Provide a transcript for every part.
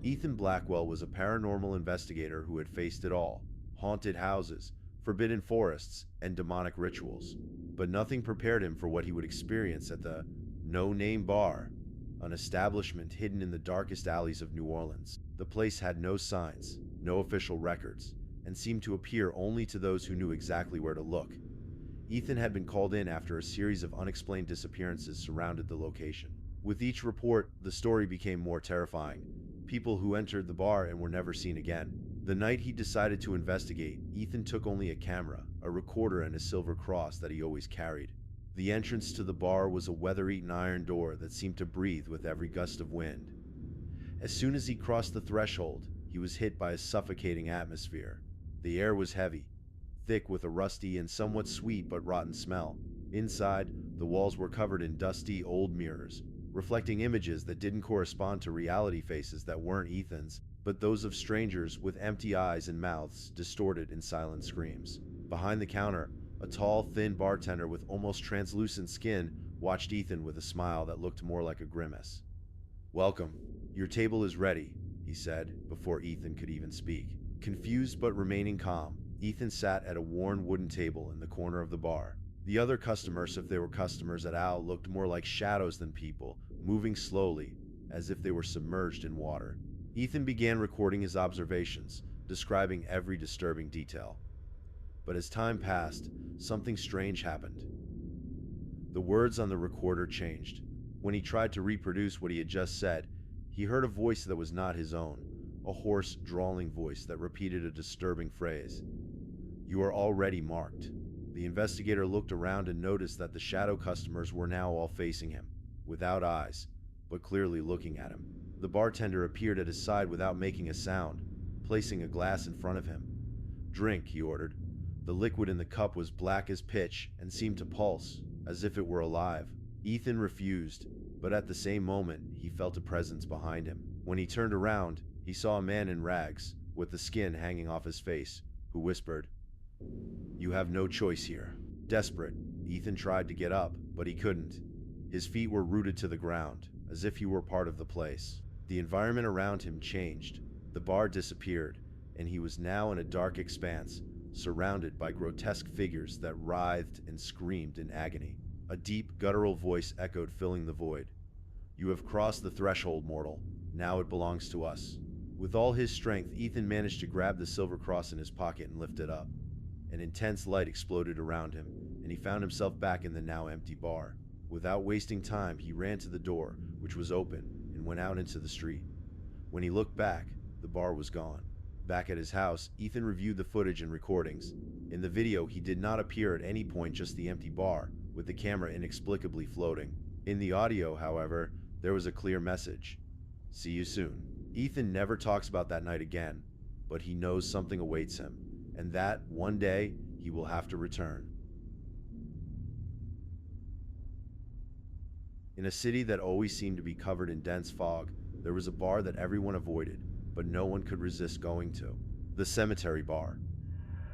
Ethan Blackwell was a paranormal investigator who had faced it all: haunted houses, forbidden forests, and demonic rituals. But nothing prepared him for what he would experience at the No Name Bar, an establishment hidden in the darkest alleys of New Orleans. The place had no signs, no official records, and seemed to appear only to those who knew exactly where to look. Ethan had been called in after a series of unexplained disappearances surrounded the location. With each report, the story became more terrifying: people who entered the bar and were never seen again. The night he decided to investigate, Ethan took only a camera, a recorder, and a silver cross that he always carried. The entrance to the bar was a weather-eaten iron door that seemed to breathe with every gust of wind. As soon as he crossed the threshold, he was hit by a suffocating atmosphere. The air was heavy, thick with a rusty and somewhat sweet but rotten smell. Inside, the walls were covered in dusty old mirrors, reflecting images that didn't correspond to reality, faces that weren't Ethan's, but those of strangers with empty eyes and mouths distorted in silent screams. Behind the counter, a tall, thin bartender with almost translucent skin watched Ethan with a smile that looked more like a grimace. "Welcome. Your table is ready," he said, before Ethan could even speak. Confused but remaining calm, Ethan sat at a worn wooden table in the corner of the bar. The other customers, if they were customers at all, looked more like shadows than people, moving slowly, as if they were submerged in water. Ethan began recording his observations, describing every disturbing detail. But as time passed, something strange happened. The words on the recorder changed. When he tried to reproduce what he had just said, he heard a voice that was not his own, a hoarse, drawling voice that repeated a disturbing phrase. "You are already marked." The investigator looked around and noticed that the shadow customers were now all facing him, without eyes, but clearly looking at him. The bartender appeared at his side without making a sound, placing a glass in front of him. "Drink," he ordered. The liquid in the cup was black as pitch and seemed to pulse, as if it were alive. Ethan refused, but at the same moment, he felt a presence behind him. When he turned around, he saw a man in rags, with the skin hanging off his face, who whispered, "You have no choice here." Desperate, Ethan tried to get up, but he couldn't. His feet were rooted to the ground, as if he were part of the place. The environment around him changed. The bar disappeared, and he was now in a dark expanse, surrounded by grotesque figures that writhed and screamed in agony. A deep, guttural voice echoed, filling the void. "You have crossed the threshold, mortal. Now it belongs to us." With all his strength, Ethan managed to grab the silver cross in his pocket and lift it up. An intense light exploded around him, and he found himself back in the now empty bar. Without wasting time, he ran to the door, which was open, and went out into the street. When he looked back, the bar was gone. Back at his house, Ethan reviewed the footage and recordings. In the video, he did not appear at any point, just the empty bar, with the camera inexplicably floating. In the audio, however, there was a clear message: "See you soon." Ethan never talks about that night again, but he knows something awaits him, and that, one day, he will have to return. In a city that always seemed to be covered in dense fog, there was a bar that everyone avoided, but no one could resist going to. The Cemetery Bar.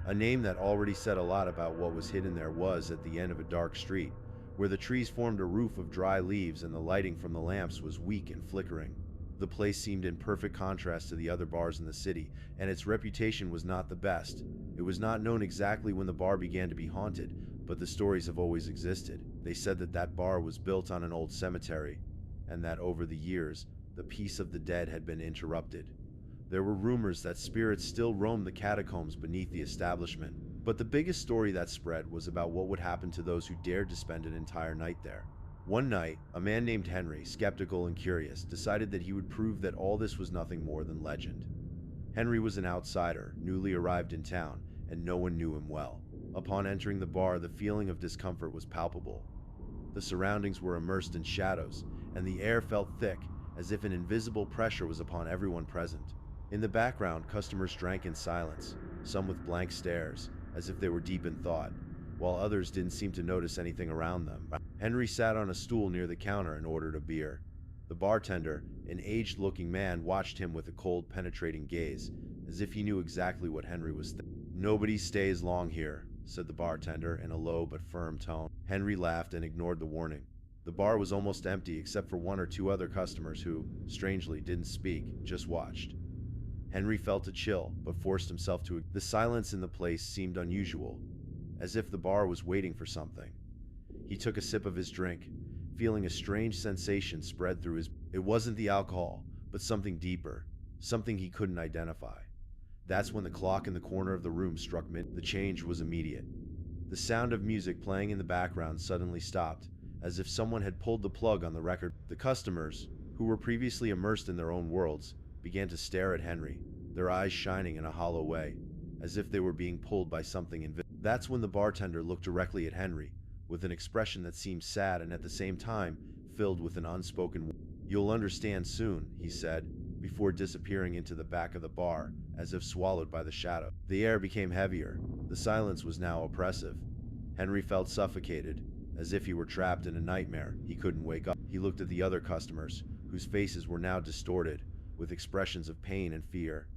A name that already said a lot about what was hidden there. Was at the end of a dark street, where the trees formed a roof of dry leaves and the lighting from the lamps was weak and flickering. The place seemed in perfect contrast to the other bars in the city, and its reputation was not the best. It was not known exactly when the bar began to be haunted, but the stories have always existed. They said that that bar was built on an old cemetery, and that over the years, the peace of the dead had been interrupted. There were rumors that spirits still roamed the catacombs beneath the establishment, but the biggest story that spread was about what would happen to those who dared to spend an entire night there. One night, a man named Henry, skeptical and curious, decided that he would prove that all this was nothing more than legend. Henry was an outsider, newly arrived in town, and no one knew him well. Upon entering the bar, the feeling of discomfort was palpable. The surroundings were immersed in shadows, and the air felt thick, as if an invisible pressure was upon everyone present. In the background, customers drank in silence, some with blank stares, as if they were deep in thought, while others didn't seem to notice anything around them. Henry sat on a stool near the counter and ordered a beer. The bartender, an aged-looking man, watched him with a cold, penetrating gaze, as if he knew exactly what Henry was thinking. "Nobody stays long here," said the bartender in a low but firm tone. Henry laughed and ignored the warning. The bar was almost empty except for one or two other customers who, strangely, didn't speak, just watched. Henry felt a chill, but forced himself to. The silence in the place seemed unusual, as if the bar was waiting for something. He took a sip of his drink, feeling a strange sensation spread through his. It wasn't the alcohol, but something deeper, something he couldn't identify. That's when the clock in the corner of the room struck mid. The change was immediate. The sound of music playing in the background suddenly stopped, as if someone had pulled the plug on the record. The customers, who were previously immersed in their own worlds, began to stare at Henry, their eyes shining in a hollow way, as if they were being pulled by something invisible. That's when the bartender looked directly at Henry, with an expression that seemed sad and at the same time filled with an unspoken. "You'll understand soon," he said, before disappearing into the back of the bar, as if swallowed by the shadow. The air became heavier. The silence was now oppressive. Henry felt suffocated, as if he were trapped in a nightmare. He couldn't wake up. He looked at the other customers, whose faces were now distorted, with expressions of pain and fear.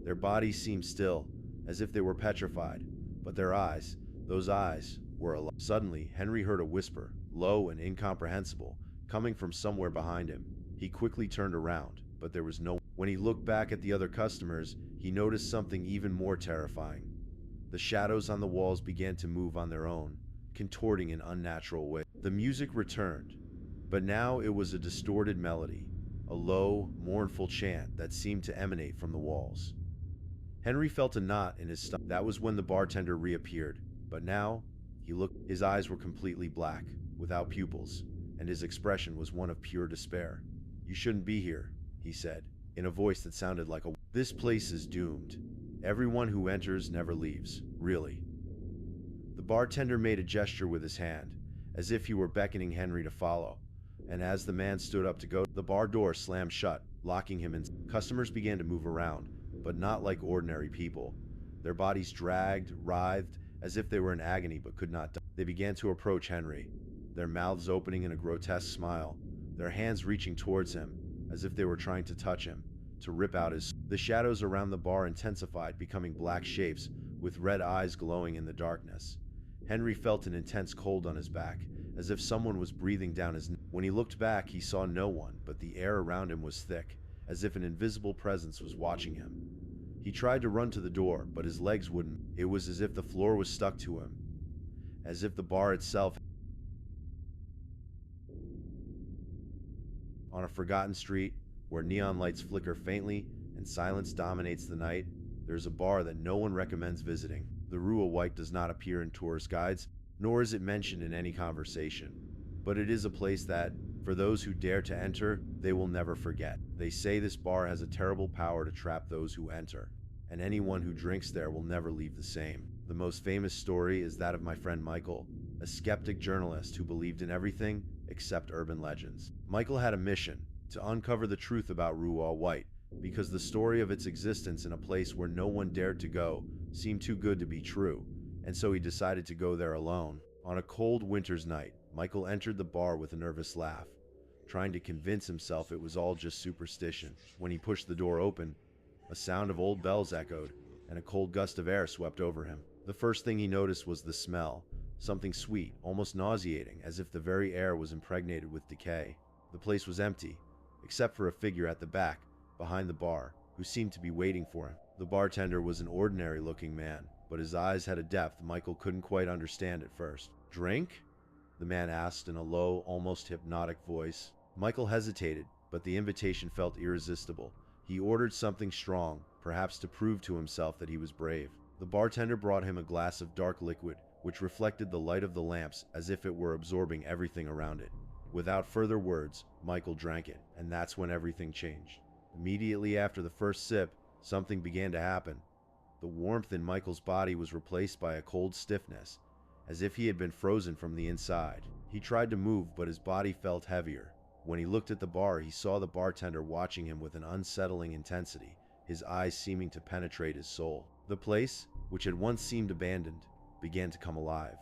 Their bodies seemed still, as if they were petrified, but their eyes, those eyes, were alive. Suddenly, Henry heard a whisper, low and incomprehensible, coming from somewhere behind him. He quickly turned around, but there was no one. When he looked back at the other customers, he noticed something even more terrifying. The shadows on the walls began to move on their own, contorting in unnatural ways. The music returned, but now it was a distorted melody, a low, mournful chant that seemed to emanate from the walls. Henry felt a knot in his stomach. That was when the bartender reappeared, but now he looked. His eyes were completely black, without pupils, and his expression was one of pure despair. "You shouldn't be here," he said, in a voice that sounded like a. "This place is doomed. Everyone who enters never leaves, really." The bartender made a gesture with his hand, as if he were beckoning Henry to follow, and as the man stood up to go, the bar door slammed shut, locking him in. Customers began to move around, but not like ordinary people. Their bodies dragged, writhed, as if they were in agony but could not die. They began to approach Henry, their mouths opening in a grotesque smile, their hands reaching towards him, as if they were trying to touch him, to rip out his. The shadows around the bar intensified, becoming black shapes, with red eyes glowing in the darkness. Henry felt an intense cold on his back, as if someone was breathing down his neck. When he looked back, he saw no one, but the air around him was thick, as if an invisible presence was watching him. He tried to run to the door, but his legs wouldn't. It was as if the floor was stuck to him, as if the bar itself. On a forgotten street, where neon lights flicker faintly and silence dominates the night, there's a bar that no one recommends visiting. The Rue White does not appear in tourist guides, nor is it mentioned in any conversation. But it is a place that, for those who dare to enter, they will never forget. They say this bar has a terrible power to trap those who enter, and anyone who drinks there will never leave the same. The most famous story is that of my friend Michael, a skeptic journalist who believed in everything except urban legends. Michael had a mission to uncover the truth about Rue White, because the story of its existence in a place where no one dared to go seemed too good to be true, and so he decided to go there alone. On a cold winter's night, Michael entered the bar with a nervous laugh, trying to convince himself it was all just superstition. When he pushed the door open, a sound of old bells echoed, and a cold gust of air swept over him. The first thing he noticed was the smell, something sweet, almost nauseating, as if the very air was impregnated with decay. The place was empty, except for a figure at the back, behind the bar, who seemed to be waiting for him. The bartender was an ordinary-looking man, but his eyes had a depth Michael couldn't quite understand at first. "Drink?" the man asked in a low, almost hypnotic voice. Michael hesitated, but the invitation felt irresistible. He ordered something strong, perhaps to prove to himself that he was brave. The bartender brought him a glass of dark liquid, which reflected the light of the lamps as if it were absorbing everything around it. Without further words, Michael drank it, and that's when everything changed. Immediately after the first sip, something began to happen. The warmth in Michael's body was replaced by a cold stiffness, as if he had been frozen from the inside. He tried to move, but his body felt heavier. When he looked at the bar, he saw the bartender watching him with an unsettling intensity, his eyes seeming to penetrate his soul. The place, which had once seemed abandoned, began to come alive.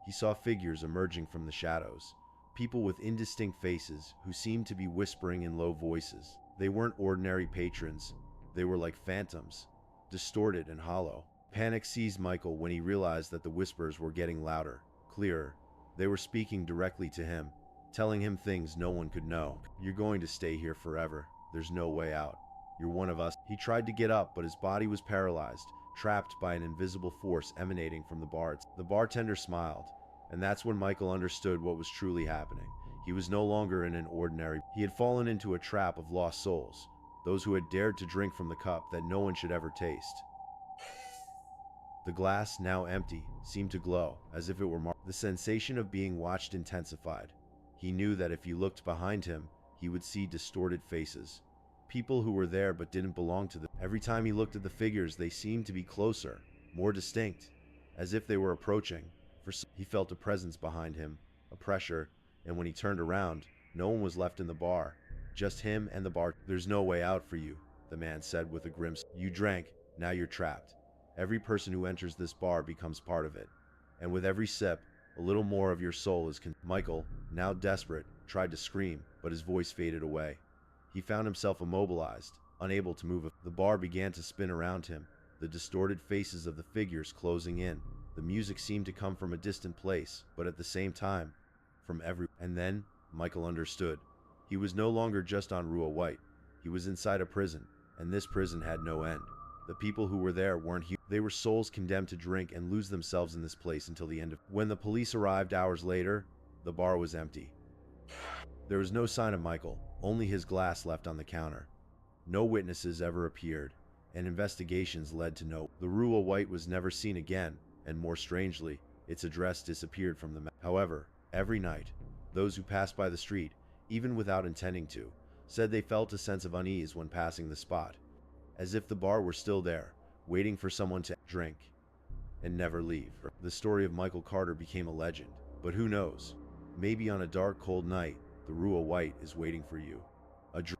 He saw figures emerging from the shadows, people with indistinct faces who seemed to be whispering in low voices. They weren't ordinary patrons. They were like phantoms, distorted and hollow. Panic seized Michael when he realized that the whispers were getting louder, clearer. They were speaking directly to him, telling him things no one could know. You're going to stay here forever. There's no way out. You're one of us. He tried to get up, but his body was paralyzed, trapped by an invisible force emanating from the bar. The bartender smiled, and that's when Michael understood what was truly happening. He was no longer in an ordinary. He had fallen into a trap of lost souls, those who had dared to drink from the cup that no one should ever taste. The glass, now empty, seemed to glow, as if it were marked. The sensation of being watched intensified. He knew that if he looked behind him, he would see distorted faces. People who were there but didn't belong to them. Every time he looked at the figures, they seemed to be closer, more distinct, as if they were approaching. He felt a presence behind him, a pressure, and when he turned around, no one was left in the bar. Just him and the bar. There's no way out for you, the man said with a grim smile. You drank, now you're trapped. Every person who enters this bar becomes part of it. And with every sip, a little more of your soul is Michael, now desperate, tried to scream, but his voice faded away. He found himself immobilized, unable to move. The bar began to spin around him, the distorted faces of the figures closing in. The music seemed to come from a distant place, but at the same time, from every... And then, Michael understood. He was no longer just on Rua White. He was inside a prison, and this prison had no end. The people who were there weren't human. They were souls condemned to drink and lose themselves in this place until the end of... When the police arrived hours later, the bar was empty. There was no sign of Michael, only his glass left on the counter. No witnesses ever appeared, and investigations led to no... The Rua White was never seen again, and more strangely, its address disappeared from the map. However, every night, those who passed by the street, even without intending to, said they felt a sense of unease when passing the spot, as if the bar were still there, waiting for someone to drink and never leave. The story of Michael Carter became a legend, but who knows? Maybe on a dark, cold night, the Rua White is waiting for you.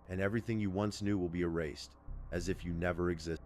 And everything you once knew will be erased, as if you never existed.